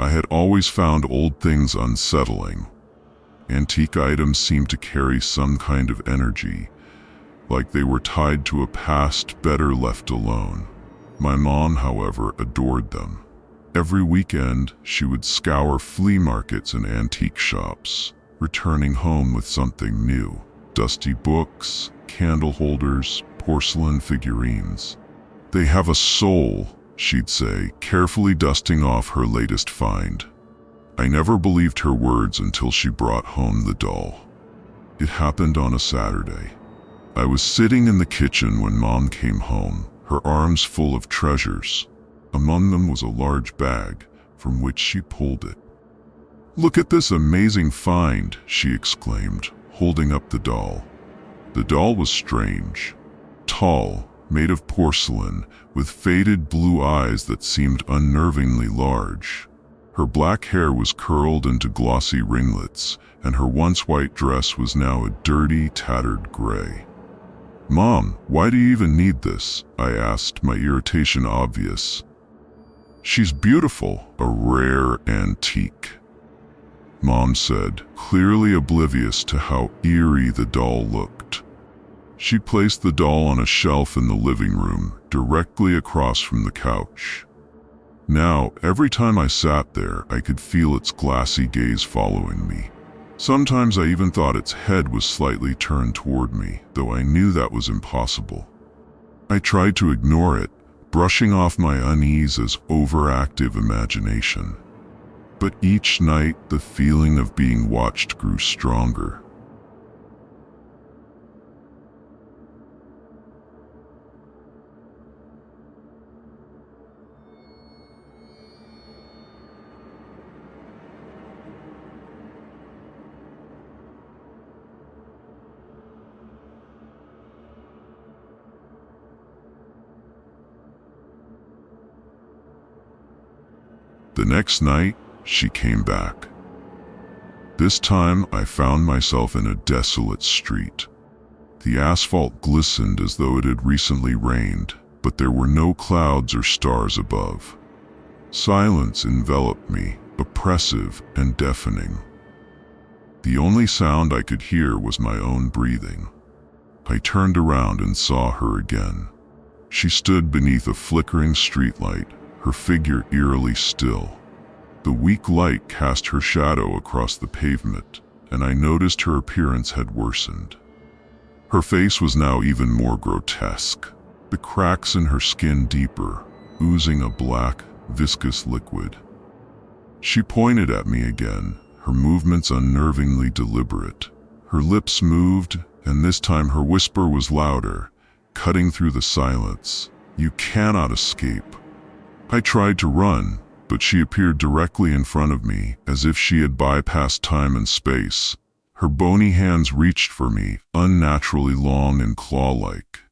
I had always found old things unsettling. Antique items seemed to carry some kind of energy, like they were tied to a past better left alone. My mom, however, adored them. Every weekend, she would scour flea markets and antique shops, returning home with something new. Dusty books, candle holders, porcelain figurines. "They have a soul," she'd say, carefully dusting off her latest find. I never believed her words until she brought home the doll. It happened on a Saturday. I was sitting in the kitchen when Mom came home, her arms full of treasures. Among them was a large bag, from which she pulled it. "Look at this amazing find," she exclaimed, holding up the doll. The doll was strange. Tall, made of porcelain, with faded blue eyes that seemed unnervingly large. Her black hair was curled into glossy ringlets, and her once white dress was now a dirty, tattered gray. "Mom, why do you even need this?" I asked, my irritation obvious. "She's beautiful, a rare antique," Mom said, clearly oblivious to how eerie the doll looked. She placed the doll on a shelf in the living room, directly across from the couch. Now, every time I sat there, I could feel its glassy gaze following me. Sometimes I even thought its head was slightly turned toward me, though I knew that was impossible. I tried to ignore it, brushing off my unease as overactive imagination. But each night, the feeling of being watched grew stronger. The next night, she came back. This time, I found myself in a desolate street. The asphalt glistened as though it had recently rained, but there were no clouds or stars above. Silence enveloped me, oppressive and deafening. The only sound I could hear was my own breathing. I turned around and saw her again. She stood beneath a flickering streetlight, her figure eerily still. The weak light cast her shadow across the pavement, and I noticed her appearance had worsened. Her face was now even more grotesque, the cracks in her skin deeper, oozing a black, viscous liquid. She pointed at me again, her movements unnervingly deliberate. Her lips moved, and this time her whisper was louder, cutting through the silence. "You cannot escape." I tried to run, but she appeared directly in front of me, as if she had bypassed time and space. Her bony hands reached for me, unnaturally long and claw-like.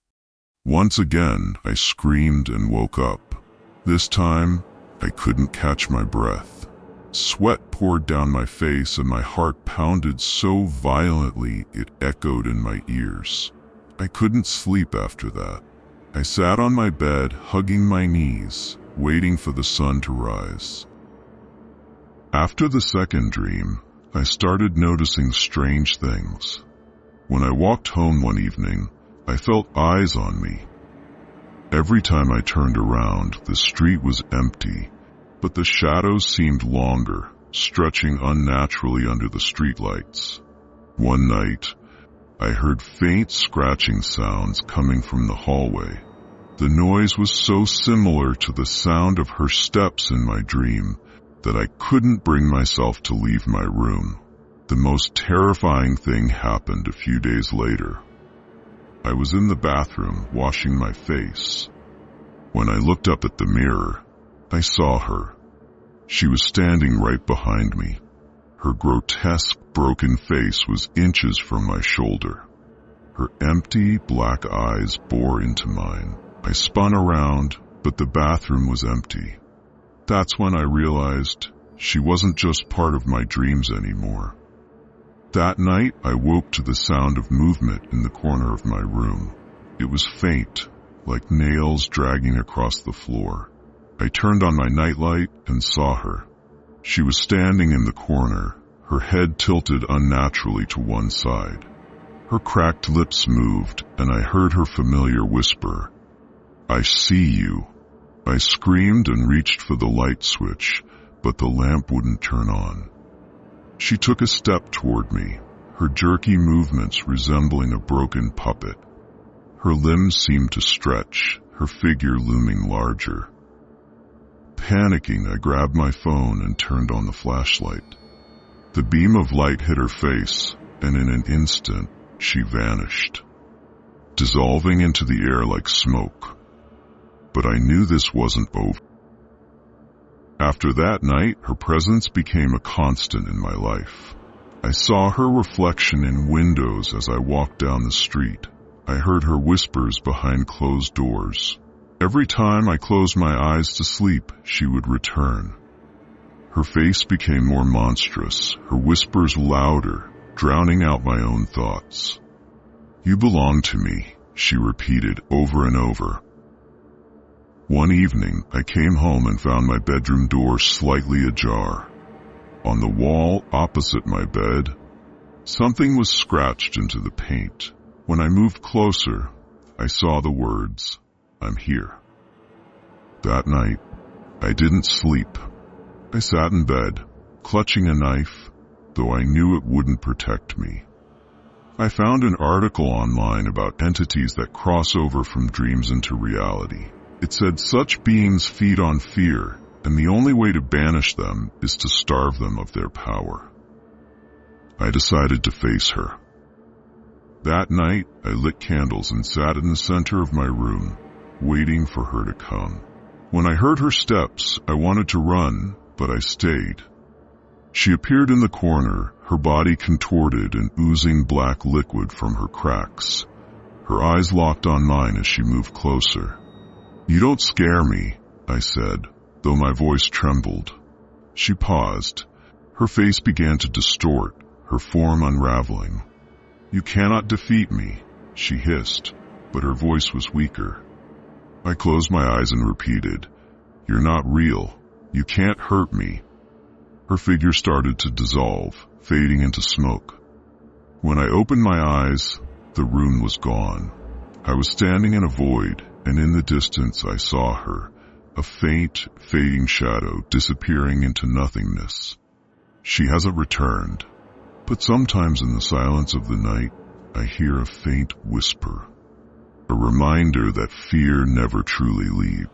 Once again, I screamed and woke up. This time, I couldn't catch my breath. Sweat poured down my face and my heart pounded so violently it echoed in my ears. I couldn't sleep after that. I sat on my bed, hugging my knees, waiting for the sun to rise. After the second dream, I started noticing strange things. When I walked home one evening, I felt eyes on me. Every time I turned around, the street was empty, but the shadows seemed longer, stretching unnaturally under the streetlights. One night, I heard faint scratching sounds coming from the hallway. The noise was so similar to the sound of her steps in my dream that I couldn't bring myself to leave my room. The most terrifying thing happened a few days later. I was in the bathroom washing my face. When I looked up at the mirror, I saw her. She was standing right behind me. Her grotesque, broken face was inches from my shoulder. Her empty, black eyes bored into mine. I spun around, but the bathroom was empty. That's when I realized she wasn't just part of my dreams anymore. That night, I woke to the sound of movement in the corner of my room. It was faint, like nails dragging across the floor. I turned on my nightlight and saw her. She was standing in the corner, her head tilted unnaturally to one side. Her cracked lips moved, and I heard her familiar whisper, "I see you." I screamed and reached for the light switch, but the lamp wouldn't turn on. She took a step toward me, her jerky movements resembling a broken puppet. Her limbs seemed to stretch, her figure looming larger. Panicking, I grabbed my phone and turned on the flashlight. The beam of light hit her face, and in an instant, she vanished, dissolving into the air like smoke. But I knew this wasn't over. After that night, her presence became a constant in my life. I saw her reflection in windows as I walked down the street. I heard her whispers behind closed doors. Every time I closed my eyes to sleep, she would return. Her face became more monstrous, her whispers louder, drowning out my own thoughts. "You belong to me," she repeated over and over. One evening, I came home and found my bedroom door slightly ajar. On the wall opposite my bed, something was scratched into the paint. When I moved closer, I saw the words, "I'm here." That night, I didn't sleep. I sat in bed, clutching a knife, though I knew it wouldn't protect me. I found an article online about entities that cross over from dreams into reality. It said such beings feed on fear, and the only way to banish them is to starve them of their power. I decided to face her. That night, I lit candles and sat in the center of my room, waiting for her to come. When I heard her steps, I wanted to run, but I stayed. She appeared in the corner, her body contorted and oozing black liquid from her cracks. Her eyes locked on mine as she moved closer. "You don't scare me," I said, though my voice trembled. She paused. Her face began to distort, her form unraveling. "You cannot defeat me," she hissed, but her voice was weaker. I closed my eyes and repeated, "You're not real. You can't hurt me." Her figure started to dissolve, fading into smoke. When I opened my eyes, the room was gone. I was standing in a void, and in the distance I saw her, a faint, fading shadow disappearing into nothingness. She hasn't returned, but sometimes in the silence of the night, I hear a faint whisper, a reminder that fear never truly leaves.